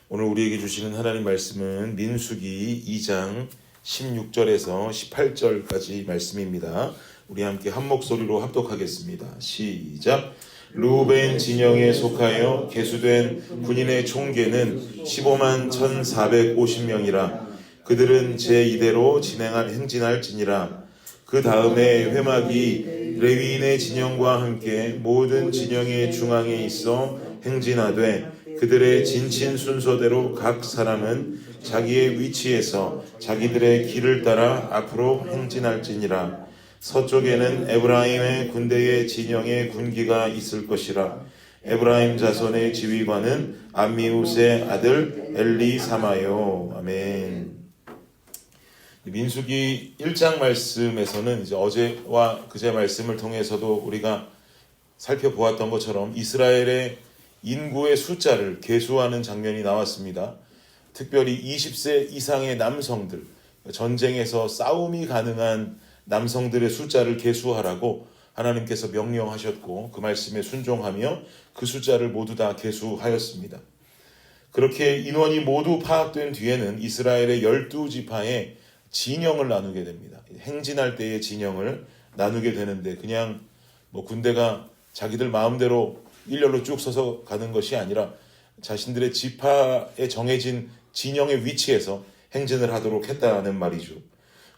오늘 우리에게 주시는 하나님 말씀은 민수기 2장 16절에서 18절까지 말씀입니다. 우리 함께 한 목소리로 합독하겠습니다. 시작. 루벤 진영에 속하여 계수된 군인의 총계는 15만 1,450명이라. 그들은 제2대로 행진할지니라. 그 다음에 회막이 레위인의 진영과 함께 모든 진영의 중앙에 있어 행진하되, 그들의 진친 순서대로 각 사람은 자기의 위치에서 자기들의 길을 따라 앞으로 행진할지니라. 서쪽에는 에브라임의 군대의 진영의 군기가 있을 것이라. 에브라임 자손의 지휘관은 암미웃의 아들 엘리사마요. 아멘. 민수기 1장 말씀에서는 이제 어제와 그제 말씀을 통해서도 우리가 살펴보았던 것처럼 이스라엘의 인구의 숫자를 계수하는 장면이 나왔습니다. 특별히 20세 이상의 남성들, 전쟁에서 싸움이 가능한 남성들의 숫자를 계수하라고 하나님께서 명령하셨고, 그 말씀에 순종하며 그 숫자를 모두 다 계수하였습니다. 그렇게 인원이 모두 파악된 뒤에는 이스라엘의 12지파에 진영을 나누게 됩니다. 행진할 때의 진영을 나누게 되는데, 그냥 군대가 자기들 마음대로 일렬로 쭉 서서 가는 것이 아니라 자신들의 지파에 정해진 진영의 위치에서 행진을 하도록 했다는 말이죠.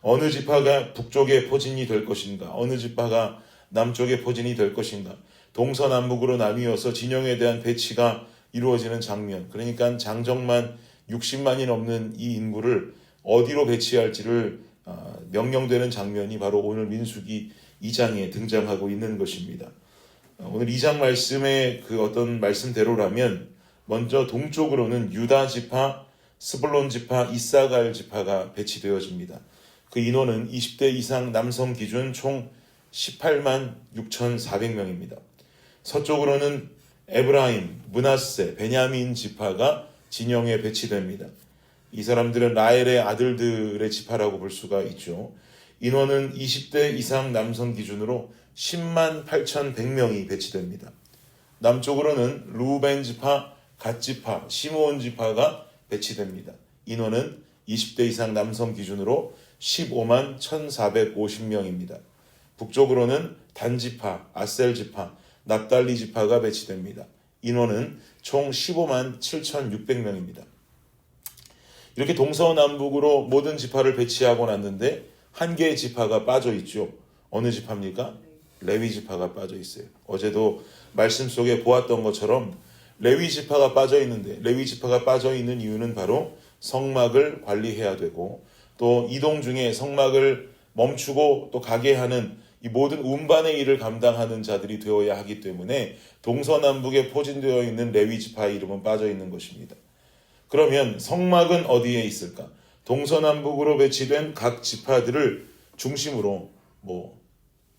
어느 지파가 북쪽의 포진이 될 것인가, 어느 지파가 남쪽의 포진이 될 것인가, 동서남북으로 나뉘어서 진영에 대한 배치가 이루어지는 장면. 그러니까 장정만 60만이 넘는 이 인구를 어디로 배치할지를 명령되는 장면이 바로 오늘 민수기 2장에 등장하고 있는 것입니다. 오늘 2장 말씀의 그 어떤 말씀대로라면 먼저 동쪽으로는 유다 지파, 스불론 지파, 이사갈 지파가 배치되어집니다. 그 인원은 20대 이상 남성 기준 총 18만 6,400명입니다. 서쪽으로는 에브라임, 므낫세, 베냐민 지파가 진영에 배치됩니다. 이 사람들은 라헬의 아들들의 지파라고 볼 수가 있죠. 인원은 20대 이상 남성 기준으로 10만 8,100명이 배치됩니다. 남쪽으로는 루벤 지파, 갓 지파, 시므온 지파가 배치됩니다. 인원은 20대 이상 남성 기준으로 15만 1,450명입니다. 북쪽으로는 단 지파, 아셀 지파, 납달리 지파가 배치됩니다. 인원은 총 15만 7,600명입니다. 이렇게 동서남북으로 모든 지파를 배치하고 났는데 한 개의 지파가 빠져 있죠. 어느 지파입니까? 레위 지파가 빠져 있어요. 어제도 말씀 속에 보았던 것처럼 레위 지파가 빠져 있는데, 레위 지파가 빠져 있는 이유는 바로 성막을 관리해야 되고, 또 이동 중에 성막을 멈추고 또 가게 하는 이 모든 운반의 일을 감당하는 자들이 되어야 하기 때문에 동서남북에 포진되어 있는 레위 지파의 이름은 빠져 있는 것입니다. 그러면 성막은 어디에 있을까? 동서남북으로 배치된 각 지파들을 중심으로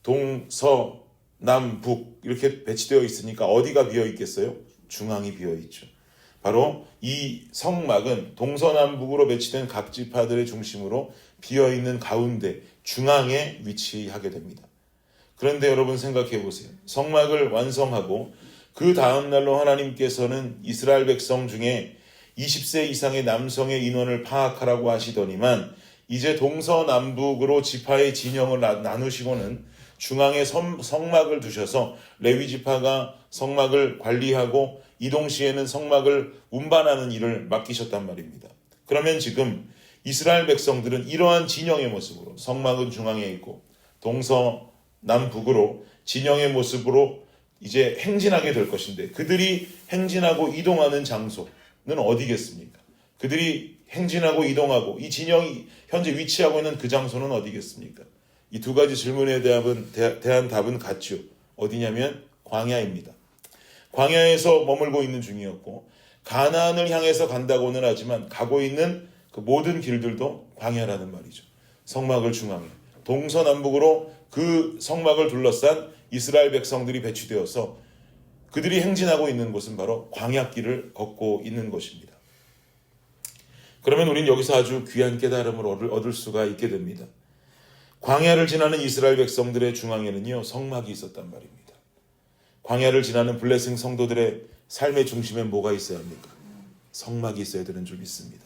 동서, 남, 북 이렇게 배치되어 있으니까 어디가 비어 있겠어요? 중앙이 비어 있죠. 바로 이 성막은 동서남북으로 배치된 각 지파들의 중심으로 비어 있는 가운데 중앙에 위치하게 됩니다. 그런데 여러분 생각해 보세요. 성막을 완성하고 그 다음 날로 하나님께서는 이스라엘 백성 중에 20세 이상의 남성의 인원을 파악하라고 하시더니만, 이제 동서남북으로 지파의 진영을 나누시고는 중앙에 성막을 두셔서 레위 지파가 성막을 관리하고 이동 시에는 성막을 운반하는 일을 맡기셨단 말입니다. 그러면 지금 이스라엘 백성들은 이러한 진영의 모습으로, 성막은 중앙에 있고 동서남북으로 진영의 모습으로 이제 행진하게 될 것인데, 그들이 행진하고 이동하는 장소는 어디겠습니까? 그들이 행진하고 이동하고 이 진영이 현재 위치하고 있는 그 장소는 어디겠습니까? 이 두 가지 질문에 대한 답은 같죠. 어디냐면 광야입니다. 광야에서 머물고 있는 중이었고, 가나안을 향해서 간다고는 하지만 가고 있는 그 모든 길들도 광야라는 말이죠. 성막을 중앙에 동서남북으로 그 성막을 둘러싼 이스라엘 백성들이 배치되어서 그들이 행진하고 있는 곳은 바로 광야길을 걷고 있는 것입니다. 그러면 우리는 여기서 아주 귀한 깨달음을 얻을 수가 있게 됩니다. 광야를 지나는 이스라엘 백성들의 중앙에는요, 성막이 있었단 말입니다. 광야를 지나는 블레싱 성도들의 삶의 중심에 뭐가 있어야 합니까? 성막이 있어야 되는 줄 믿습니다.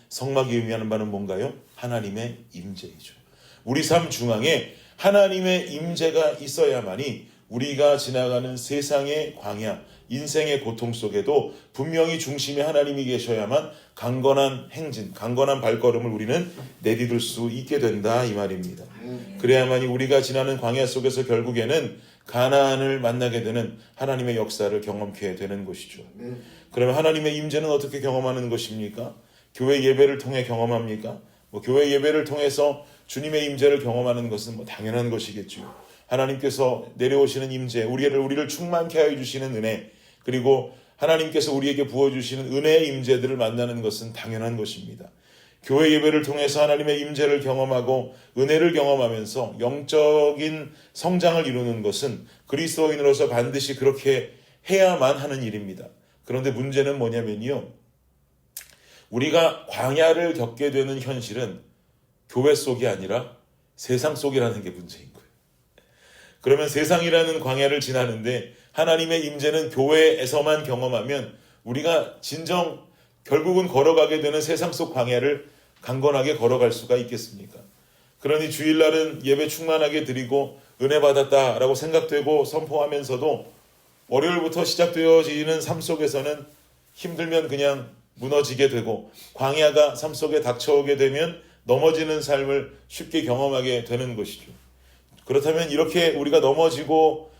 성막이 의미하는 바는 뭔가요? 하나님의 임재이죠. 우리 삶 중앙에 하나님의 임재가 있어야만이 우리가 지나가는 세상의 광야, 인생의 고통 속에도 분명히 중심에 하나님이 계셔야만 강건한 행진, 강건한 발걸음을 우리는 내디딜 수 있게 된다 이 말입니다. 그래야만이 우리가 지나는 광야 속에서 결국에는 가나안을 만나게 되는 하나님의 역사를 경험케 되는 것이죠. 그러면 하나님의 임재는 어떻게 경험하는 것입니까? 교회 예배를 통해 경험합니까? 교회 예배를 통해서 주님의 임재를 경험하는 것은 당연한 것이겠죠. 하나님께서 내려오시는 임재, 우리를 충만케 하여 주시는 은혜, 그리고 하나님께서 우리에게 부어주시는 은혜의 임재들을 만나는 것은 당연한 것입니다. 교회 예배를 통해서 하나님의 임재를 경험하고 은혜를 경험하면서 영적인 성장을 이루는 것은 그리스도인으로서 반드시 그렇게 해야만 하는 일입니다. 그런데 문제는 뭐냐면요, 우리가 광야를 겪게 되는 현실은 교회 속이 아니라 세상 속이라는 게 문제인 거예요. 그러면 세상이라는 광야를 지나는데 하나님의 임재는 교회에서만 경험하면 우리가 진정 결국은 걸어가게 되는 세상 속 광야를 강건하게 걸어갈 수가 있겠습니까? 그러니 주일날은 예배 충만하게 드리고 은혜 받았다라고 생각되고 선포하면서도 월요일부터 시작되어지는 삶 속에서는 힘들면 그냥 무너지게 되고 광야가 삶 속에 닥쳐오게 되면 넘어지는 삶을 쉽게 경험하게 되는 것이죠. 그렇다면 이렇게 우리가 넘어지고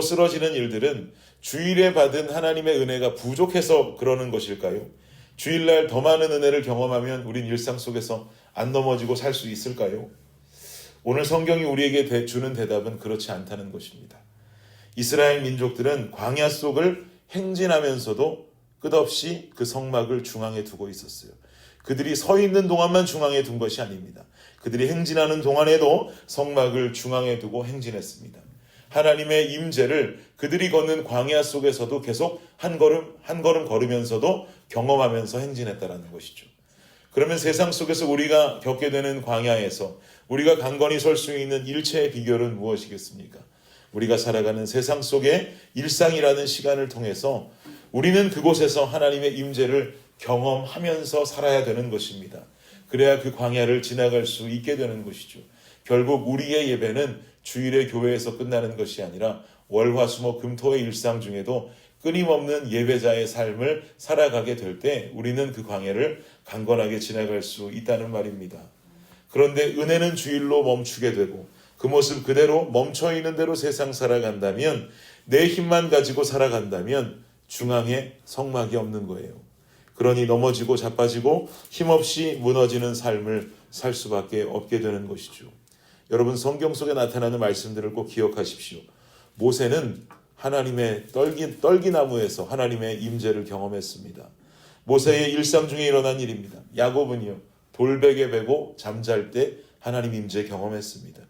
쓰러지는 일들은 주일에 받은 하나님의 은혜가 부족해서 그러는 것일까요? 주일날 더 많은 은혜를 경험하면 우린 일상 속에서 안 넘어지고 살 수 있을까요? 오늘 성경이 우리에게 주는 대답은 그렇지 않다는 것입니다. 이스라엘 민족들은 광야 속을 행진하면서도 끝없이 그 성막을 중앙에 두고 있었어요. 그들이 서 있는 동안만 중앙에 둔 것이 아닙니다. 그들이 행진하는 동안에도 성막을 중앙에 두고 행진했습니다. 하나님의 임재를 그들이 걷는 광야 속에서도 계속 한 걸음 걸으면서도 경험하면서 행진했다라는 것이죠. 그러면 세상 속에서 우리가 겪게 되는 광야에서 우리가 강건히 설 수 있는 일체의 비결은 무엇이겠습니까? 우리가 살아가는 세상 속의 일상이라는 시간을 통해서 우리는 그곳에서 하나님의 임재를 경험하면서 살아야 되는 것입니다. 그래야 그 광야를 지나갈 수 있게 되는 것이죠. 결국 우리의 예배는 주일의 교회에서 끝나는 것이 아니라 월화수목 금토의 일상 중에도 끊임없는 예배자의 삶을 살아가게 될 때 우리는 그 광야를 강건하게 지나갈 수 있다는 말입니다. 그런데 은혜는 주일로 멈추게 되고 그 모습 그대로 멈춰있는 대로 세상 살아간다면, 내 힘만 가지고 살아간다면 중앙에 성막이 없는 거예요. 그러니 넘어지고 자빠지고 힘없이 무너지는 삶을 살 수밖에 없게 되는 것이죠. 여러분, 성경 속에 나타나는 말씀들을 꼭 기억하십시오. 모세는 하나님의 떨기나무에서 하나님의 임재를 경험했습니다. 모세의 일상 중에 일어난 일입니다. 야곱은요, 돌베개 베고 잠잘 때 하나님 임재 경험했습니다.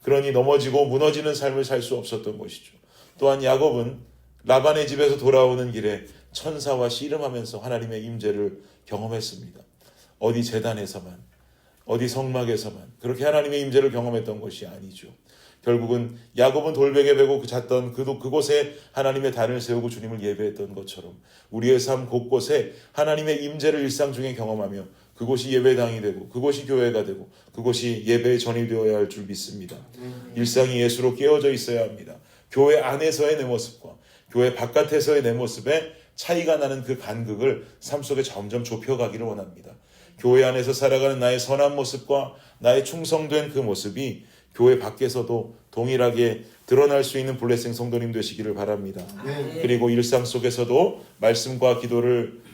그러니 넘어지고 무너지는 삶을 살 수 없었던 것이죠. 또한 야곱은 라반의 집에서 돌아오는 길에 천사와 씨름하면서 하나님의 임재를 경험했습니다. 어디 제단에서만, 어디 성막에서만 그렇게 하나님의 임재를 경험했던 것이 아니죠. 결국은 야곱은 돌베개 베고 잤던 그곳에 하나님의 단을 세우고 주님을 예배했던 것처럼 우리의 삶 곳곳에 하나님의 임재를 일상 중에 경험하며 그곳이 예배당이 되고 그곳이 교회가 되고 그곳이 예배의 전이 되어야 할 줄 믿습니다. 일상이 예수로 깨어져 있어야 합니다. 교회 안에서의 내 모습과 교회 바깥에서의 내 모습에 차이가 나는 그 간극을 삶 속에 점점 좁혀가기를 원합니다. 교회 안에서 살아가는 나의 선한 모습과 나의 충성된 그 모습이 교회 밖에서도 동일하게 드러날 수 있는 블레싱 성도님 되시기를 바랍니다. 그리고 일상 속에서도 말씀과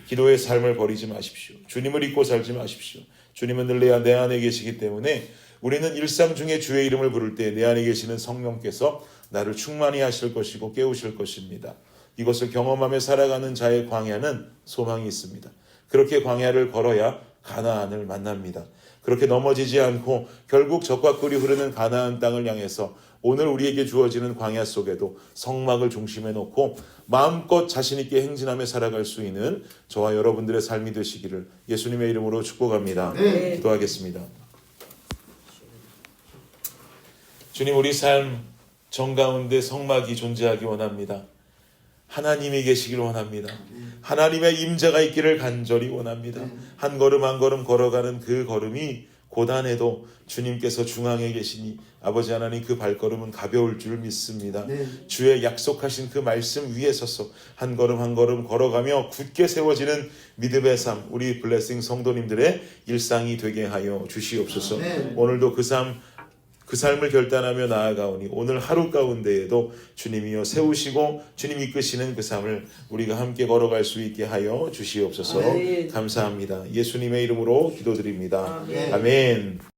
기도의 삶을 버리지 마십시오. 주님을 잊고 살지 마십시오. 주님은 늘 내 안에 계시기 때문에 우리는 일상 중에 주의 이름을 부를 때 내 안에 계시는 성령께서 나를 충만히 하실 것이고 깨우실 것입니다. 이것을 경험하며 살아가는 자의 광야는 소망이 있습니다. 그렇게 광야를 걸어야 가나안을 만납니다. 그렇게 넘어지지 않고 결국 적과 꿀이 흐르는 가나안 땅을 향해서 오늘 우리에게 주어지는 광야 속에도 성막을 중심에 놓고 마음껏 자신 있게 행진하며 살아갈 수 있는 저와 여러분들의 삶이 되시기를 예수님의 이름으로 축복합니다. 기도하겠습니다. 주님, 우리 삶 정가운데 성막이 존재하기 원합니다. 하나님이 계시길 원합니다. 하나님의 임재가 있기를 간절히 원합니다. 한 걸음 한 걸음 걸어가는 그 걸음이 고단해도 주님께서 중앙에 계시니 아버지 하나님 그 발걸음은 가벼울 줄 믿습니다. 주의 약속하신 그 말씀 위에 서서 한 걸음 한 걸음 걸어가며 굳게 세워지는 믿음의 삶, 우리 블레싱 성도님들의 일상이 되게 하여 주시옵소서. 오늘도 그 삶을 결단하며 나아가오니 오늘 하루 가운데에도 주님이여 세우시고 주님 이끄시는 그 삶을 우리가 함께 걸어갈 수 있게 하여 주시옵소서. 감사합니다. 예수님의 이름으로 기도드립니다. 아멘.